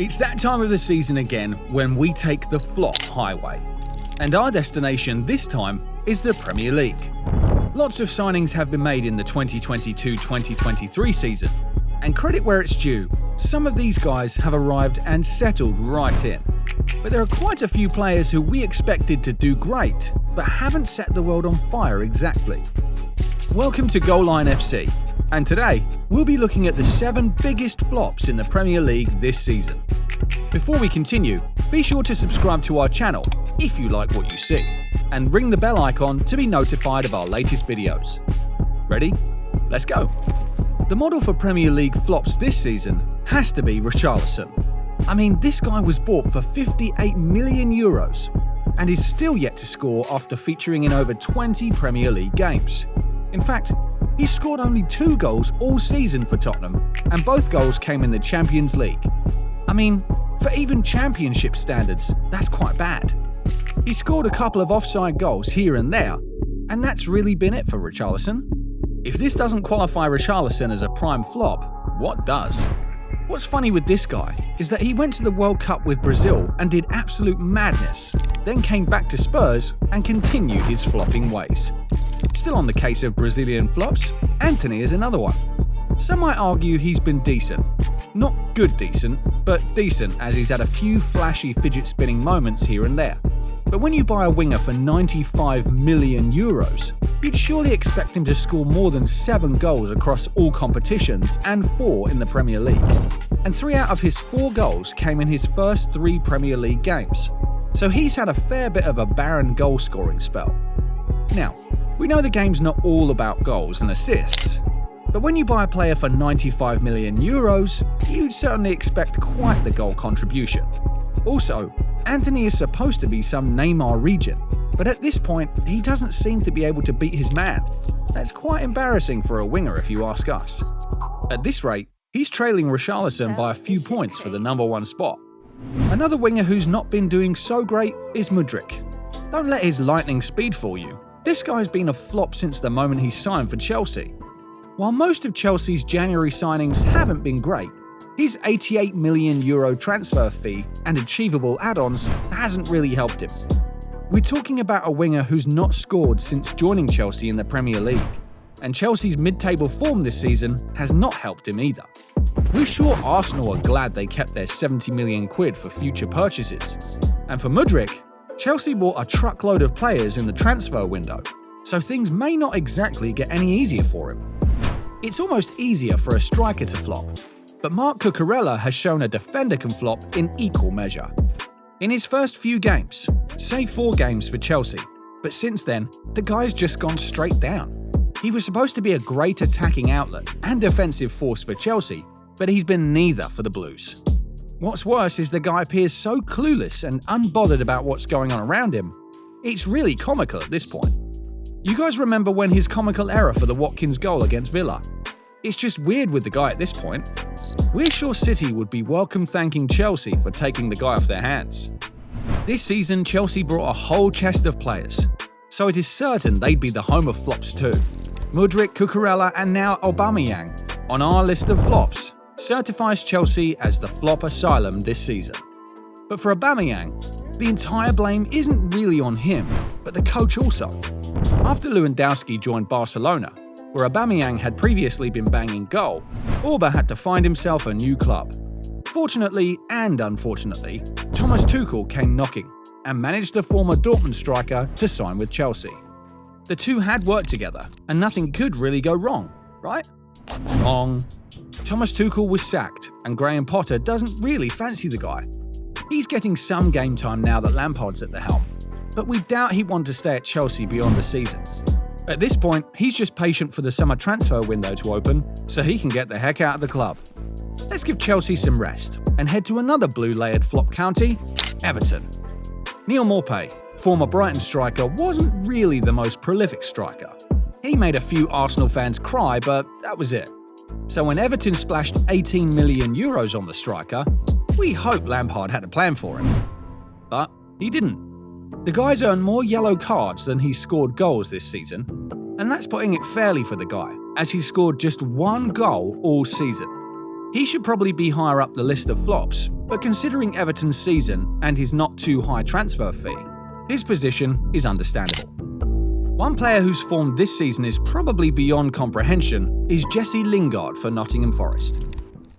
It's that time of the season again when we take the flop highway. And our destination this time is the Premier League. Lots of signings have been made in the 2022-2023 season, and credit where it's due, some of these guys have arrived and settled right in. But there are quite a few players who we expected to do great, but haven't set the world on fire exactly. Welcome to Goal Line FC, and today we'll be looking at the 7 biggest flops in the Premier League this season. Before we continue, be sure to subscribe to our channel if you like what you see, and ring the bell icon to be notified of our latest videos. Ready? Let's go! The model for Premier League flops this season has to be Richarlison. I mean, this guy was bought for €58 million and is still yet to score after featuring in over 20 Premier League games. In fact, he scored only 2 goals all season for Tottenham, and both goals came in the Champions League. I mean, for even Championship standards, that's quite bad. He scored a couple of offside goals here and there, and that's really been it for Richarlison. If this doesn't qualify Richarlison as a prime flop, what does? What's funny with this guy is that he went to the World Cup with Brazil and did absolute madness, then came back to Spurs and continued his flopping ways. Still on the case of Brazilian flops, Antony is another one. Some might argue he's been decent. Not good decent, but decent as he's had a few flashy fidget spinning moments here and there. But when you buy a winger for €95 million, you'd surely expect him to score more than 7 goals across all competitions and 4 in the Premier League. And 3 out of his 4 goals came in his first 3 Premier League games. So he's had a fair bit of a barren goal scoring spell. Now, we know the game's not all about goals and assists, but when you buy a player for €95 million, you'd certainly expect quite the goal contribution. Also, Antony is supposed to be some Neymar regen, but at this point, he doesn't seem to be able to beat his man. That's quite embarrassing for a winger if you ask us. At this rate, he's trailing Richarlison by a few points for the number 1 spot. Another winger who's not been doing so great is Mudryk. Don't let his lightning speed fool you. This guy's been a flop since the moment he signed for Chelsea. While most of Chelsea's January signings haven't been great, his €88 million transfer fee and achievable add-ons hasn't really helped him. We're talking about a winger who's not scored since joining Chelsea in the Premier League, and Chelsea's mid-table form this season has not helped him either. We're sure Arsenal are glad they kept their £70 million for future purchases. And for Mudryk, Chelsea bought a truckload of players in the transfer window, so things may not exactly get any easier for him. It's almost easier for a striker to flop, but Marc Cucurella has shown a defender can flop in equal measure. In his first few games, say 4 games for Chelsea, but since then, the guy's just gone straight down. He was supposed to be a great attacking outlet and defensive force for Chelsea, but he's been neither for the Blues. What's worse is the guy appears so clueless and unbothered about what's going on around him. It's really comical at this point. You guys remember when his comical error for the Watkins goal against Villa? It's just weird with the guy at this point. We're sure City would be welcome thanking Chelsea for taking the guy off their hands. This season, Chelsea brought a whole chest of players, so it is certain they'd be the home of flops too. Mudryk, Cucurella and now Aubameyang, on our list of flops, certifies Chelsea as the flop asylum this season. But for Aubameyang, the entire blame isn't really on him, but the coach also. After Lewandowski joined Barcelona, where Aubameyang had previously been banging goal, Auba had to find himself a new club. Fortunately and unfortunately, Thomas Tuchel came knocking and managed the former Dortmund striker to sign with Chelsea. The two had worked together, and nothing could really go wrong, right? Wrong. Thomas Tuchel was sacked, and Graham Potter doesn't really fancy the guy. He's getting some game time now that Lampard's at the helm, but we doubt he'd want to stay at Chelsea beyond the season. At this point, he's just patient for the summer transfer window to open so he can get the heck out of the club. Let's give Chelsea some rest and head to another blue-layered flop county, Everton. Neal Maupay, former Brighton striker, wasn't really the most prolific striker. He made a few Arsenal fans cry, but that was it. So when Everton splashed €18 million on the striker, we hoped Lampard had a plan for him. But he didn't. The guy's earned more yellow cards than he's scored goals this season, and that's putting it fairly for the guy, as he scored just 1 goal all season. He should probably be higher up the list of flops, but considering Everton's season and his not too high transfer fee, his position is understandable. One player whose form this season is probably beyond comprehension is Jesse Lingard for Nottingham Forest.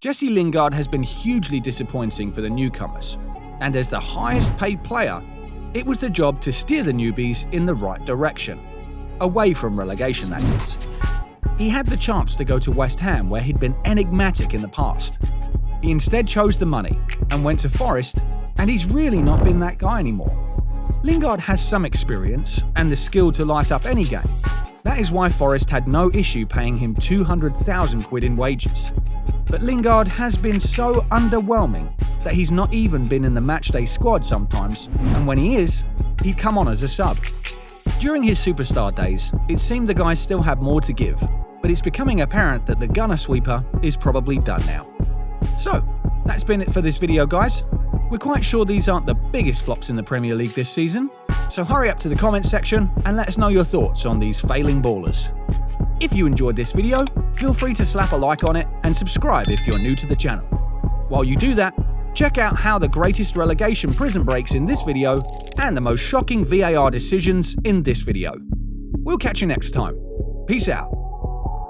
Jesse Lingard has been hugely disappointing for the newcomers, and as the highest paid player, it was the job to steer the newbies in the right direction, away from relegation that is. He had the chance to go to West Ham where he'd been enigmatic in the past. He instead chose the money and went to Forest, and he's really not been that guy anymore. Lingard has some experience and the skill to light up any game. That is why Forest had no issue paying him 200,000 quid in wages. But Lingard has been so underwhelming that he's not even been in the matchday squad sometimes, and when he is, he'd come on as a sub. During his superstar days, it seemed the guy still had more to give, but it's becoming apparent that the gunner sweeper is probably done now. So, that's been it for this video, guys. We're quite sure these aren't the biggest flops in the Premier League this season, so hurry up to the comment section and let us know your thoughts on these failing ballers. If you enjoyed this video, feel free to slap a like on it and subscribe if you're new to the channel. While you do that, check out how the greatest relegation prison breaks in this video and the most shocking VAR decisions in this video. We'll catch you next time. Peace out.